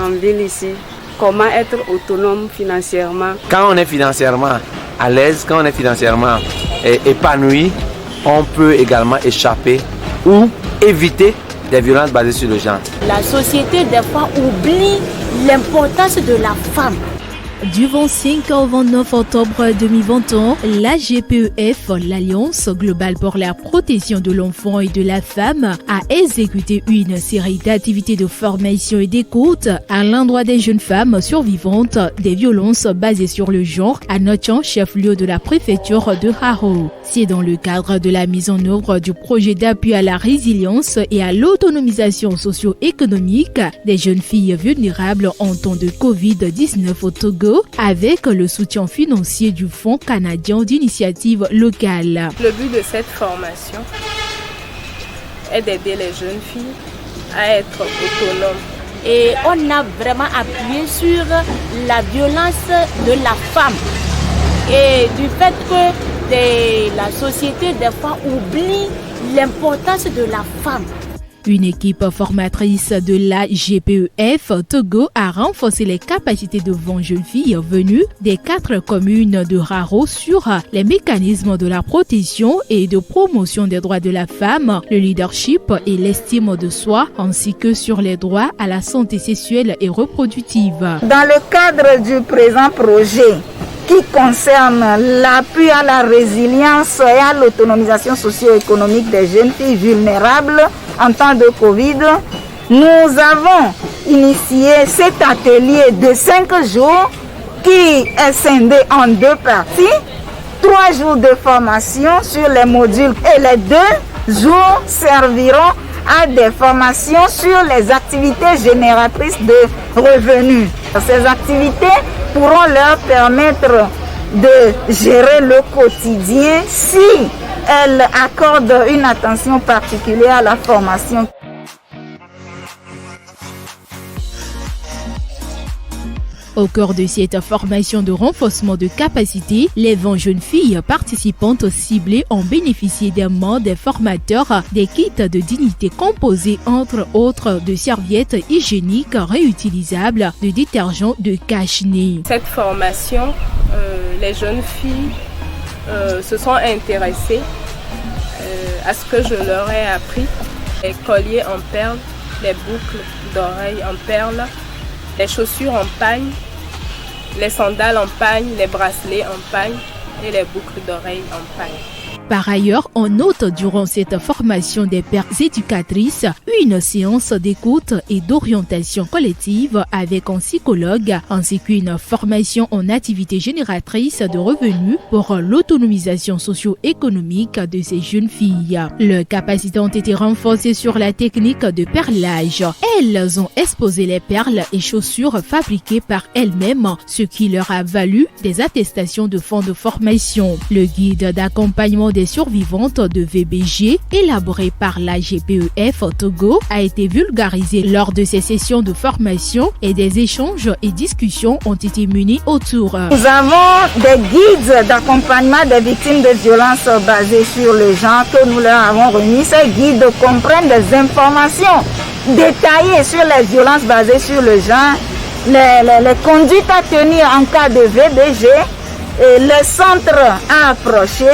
en ville ici. Comment être autonome financièrement? Quand on est financièrement à l'aise, quand on est financièrement épanoui, on peut également échapper ou éviter des violences basées sur le genre. La société, des fois, oublie l'importance de la femme. Du 25 au 29 octobre 2021, la GPEF, l'Alliance globale pour la protection de l'enfant et de la femme, a exécuté une série d'activités de formation et d'écoute à l'endroit des jeunes femmes survivantes des violences basées sur le genre à Notchan, chef-lieu de la préfecture de Haro. C'est dans le cadre de la mise en œuvre du projet d'appui à la résilience et à l'autonomisation socio-économique des jeunes filles vulnérables en temps de Covid-19 au Togo, avec le soutien financier du Fonds canadien d'initiative locale. Le but de cette formation est d'aider les jeunes filles à être autonomes. Et on a vraiment appuyé sur la violence de la femme et du fait que la société des fois oublie l'importance de la femme. Une équipe formatrice de la GPEF Togo a renforcé les capacités de 20 jeunes filles venues des 4 communes de Haro sur les mécanismes de la protection et de promotion des droits de la femme, le leadership et l'estime de soi, ainsi que sur les droits à la santé sexuelle et reproductive. Dans le cadre du présent projet, qui concerne l'appui à la résilience et à l'autonomisation socio-économique des jeunes filles vulnérables en temps de Covid, nous avons initié cet atelier de 5 jours qui est scindé en 2 parties. 3 jours de formation sur les modules et les 2 jours serviront à des formations sur les activités génératrices de revenus. Ces activités pourront leur permettre de gérer le quotidien si elles accordent une attention particulière à la formation. Au cœur de cette formation de renforcement de capacité, les 20 jeunes filles participantes ciblées ont bénéficié d'un mois des formateurs des kits de dignité composés entre autres de serviettes hygiéniques réutilisables, de détergents, de cache-nez. Cette formation, les jeunes filles se sont intéressées à ce que je leur ai appris. Les colliers en perles, les boucles d'oreilles en perles, les chaussures en pagne, les sandales en pagne, les bracelets en pagne et les boucles d'oreilles en pagne. Par ailleurs, on note durant cette formation des pères éducatrices une séance d'écoute et d'orientation collective avec un psychologue ainsi qu'une formation en activité génératrice de revenus pour l'autonomisation socio-économique de ces jeunes filles. Leurs capacités ont été renforcées sur la technique de perlage. Elles ont exposé les perles et chaussures fabriquées par elles-mêmes, ce qui leur a valu des attestations de fonds de formation. Le guide d'accompagnement des survivantes de VBG, élaboré par la GPEF Togo, a été vulgarisé lors de ces sessions de formation et des échanges et discussions ont été menés autour. Nous avons des guides d'accompagnement des victimes de violences basées sur le genre que nous leur avons remis. Ces guides comprennent des informations détaillées sur les violences basées sur le genre, les conduites à tenir en cas de VBG, et le centre à approcher,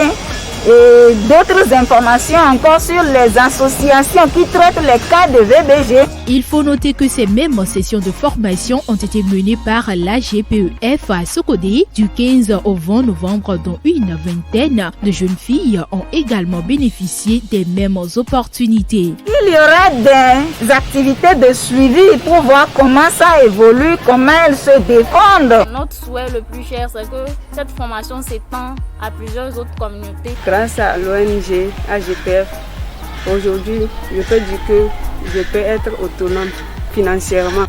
et d'autres informations encore sur les associations qui traitent les cas de VBG. Il faut noter que ces mêmes sessions de formation ont été menées par la GPEF à Sokodé du 15 au 20 novembre, dont une vingtaine de jeunes filles ont également bénéficié des mêmes opportunités. Il y aura des activités de suivi pour voir comment ça évolue, comment elles se défendent. Notre souhait le plus cher, c'est que cette formation s'étend à plusieurs autres communautés. Grâce à l'ONG AGPF, aujourd'hui, je peux dire que je peux être autonome financièrement.